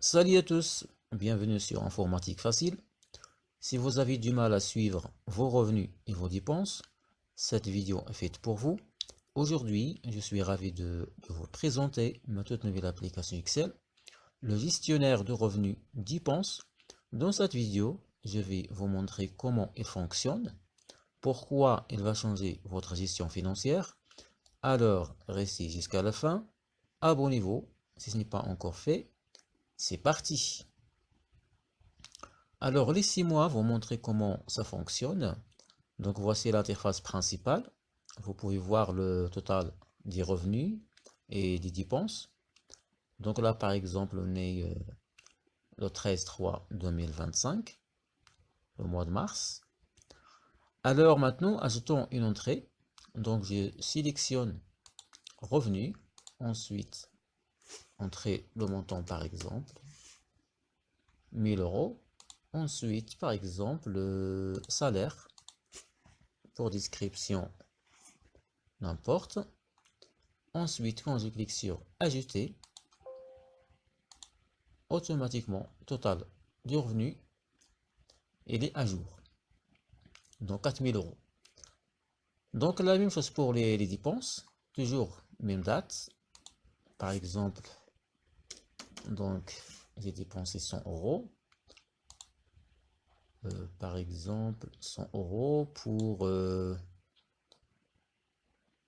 Salut à tous, bienvenue sur Informatique Facile. Si vous avez du mal à suivre vos revenus et vos dépenses, cette vidéo est faite pour vous. Aujourd'hui, je suis ravi de vous présenter ma toute nouvelle application Excel, le gestionnaire de revenus dépenses. Dans cette vidéo, je vais vous montrer comment il fonctionne, pourquoi il va changer votre gestion financière. Alors, restez jusqu'à la fin, abonnez-vous si ce n'est pas encore fait. C'est parti! Alors, laissez-moi vous montrer comment ça fonctionne. Donc, voici l'interface principale. Vous pouvez voir le total des revenus et des dépenses. Donc là, par exemple, on est le 13/3/2025, le mois de mars. Alors maintenant, ajoutons une entrée. Donc, je sélectionne revenus. Ensuite, entrée le montant, par exemple, 1000 euros. Ensuite, par exemple, le salaire. Pour description, n'importe. Ensuite, quand je clique sur ajouter, automatiquement, total du revenu, il est à jour. Donc 4000 euros. Donc la même chose pour les dépenses, toujours même date. Par exemple, donc j'ai dépensé 100 euros. Par exemple, 100 euros pour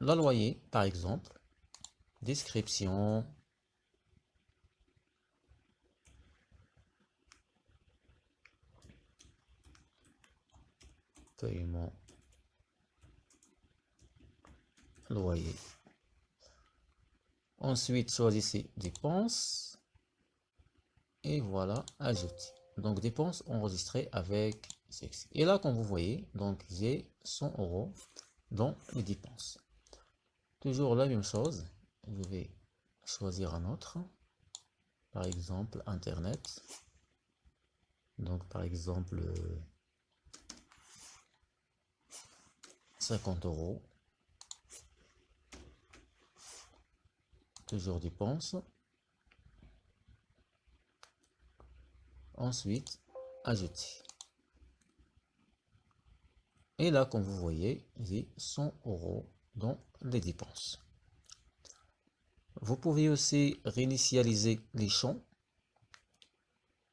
la loyer, par exemple. Description. Paiement. Loyer. Ensuite, choisissez dépenses. Et voilà, ajouter. Donc, dépenses enregistrées avec ceci. Et là, comme vous voyez, donc j'ai 100 euros dans les dépenses. Toujours la même chose. Je vais choisir un autre. Par exemple, Internet. Donc, par exemple, 50 euros. Toujours dépenses. Ensuite, ajouter. Et là, comme vous voyez, j'ai 100 euros dans les dépenses. Vous pouvez aussi réinitialiser les champs,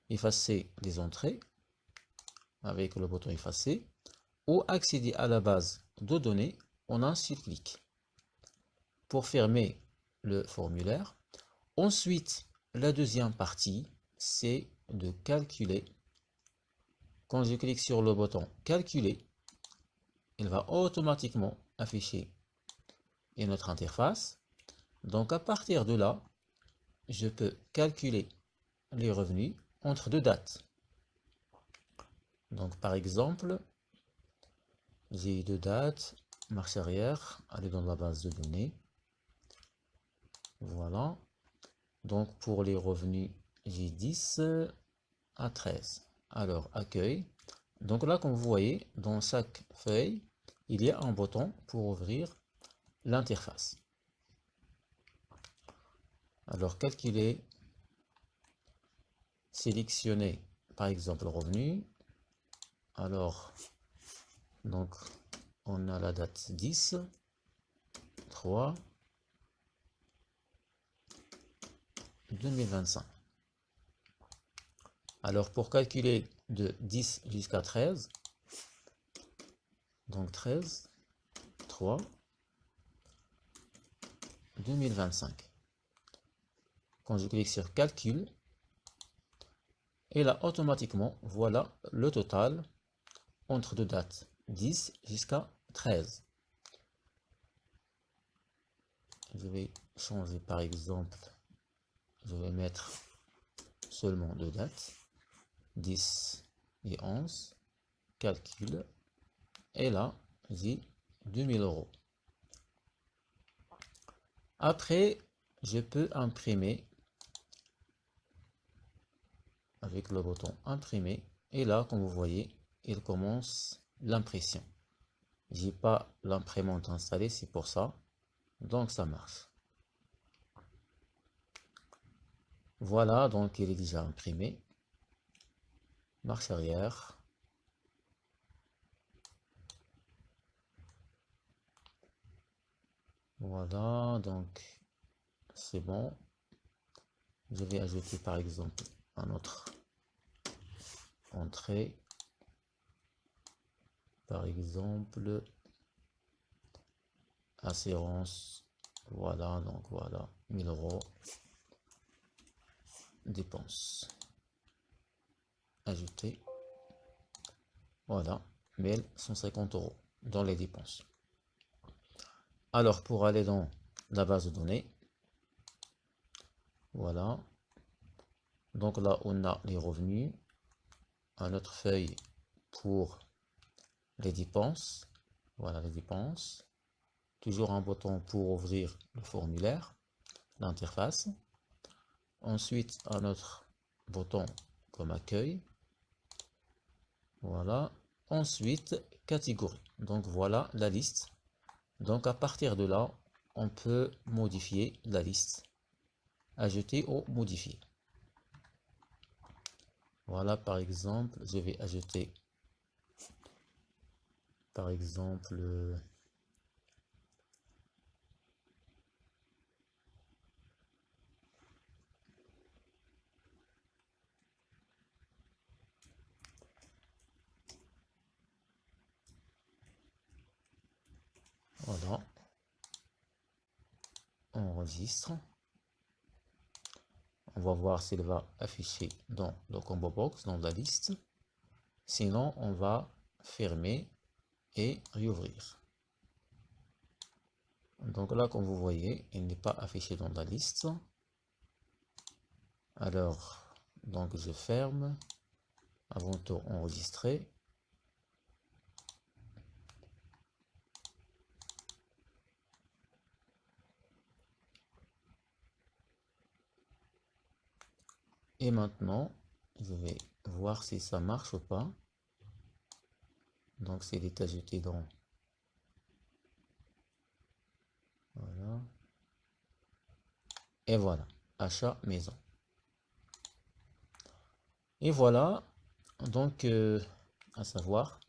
effacer les entrées avec le bouton effacer ou accéder à la base de données en un seul clic. Pour fermer le formulaire, ensuite, la deuxième partie, c'est de calculer. Quand je clique sur le bouton calculer, il va automatiquement afficher notre interface. Donc à partir de là, je peux calculer les revenus entre deux dates. Donc par exemple, j'ai deux dates, marche arrière, aller dans la base de données. Voilà. Donc pour les revenus, j'ai 10 à 13. Alors accueil. Donc là, comme vous voyez, dans chaque feuille, il y a un bouton pour ouvrir l'interface. Alors calculer, sélectionner par exemple le revenu. Alors, donc on a la date 10, 3, 2025. Alors pour calculer de 10 jusqu'à 13, donc 13, 3, 2025. Quand je clique sur calcul, et là automatiquement, voilà le total entre deux dates, 10 jusqu'à 13. Je vais changer par exemple, je vais mettre seulement deux dates, 10 et 11, calcul, et là, j'ai 2000 euros. Après, je peux imprimer avec le bouton imprimer, et là, comme vous voyez, il commence l'impression. J'ai pas l'imprimante installée, c'est pour ça. Donc ça marche. Voilà, donc il est déjà imprimé. Marche arrière. Voilà, donc c'est bon. Je vais ajouter par exemple un autre entrée. Par exemple, assurance. Voilà, donc voilà, 1000 euros. Dépenses. Ajouter. Voilà, 1150 euros dans les dépenses. Alors, pour aller dans la base de données, voilà. Donc là, on a les revenus. Un autre feuille pour les dépenses. Voilà les dépenses. Toujours un bouton pour ouvrir le formulaire, l'interface. Ensuite, un autre bouton comme accueil. Voilà. Ensuite, catégorie. Donc voilà la liste. Donc à partir de là, on peut modifier la liste. Ajouter ou modifier. Voilà, par exemple, je vais ajouter, par exemple, voilà, on enregistre. On va voir s'il va afficher dans le combo box, dans la liste. Sinon, on va fermer et réouvrir. Donc là, comme vous voyez, il n'est pas affiché dans la liste. Alors, donc je ferme. Avant tout enregistrer. Et maintenant, je vais voir si ça marche ou pas. Donc, c'est est ajouté dans... Voilà. Et voilà, achat maison. Et voilà, donc, à savoir,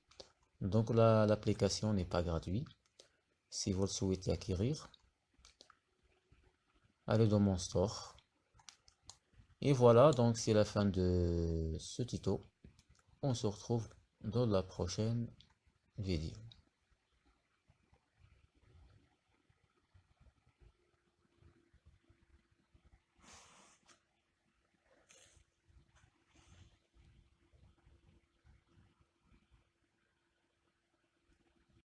donc l'application n'est pas gratuite. Si vous le souhaitez acquérir, allez dans mon store. Et voilà, donc c'est la fin de ce tuto. On se retrouve dans la prochaine vidéo.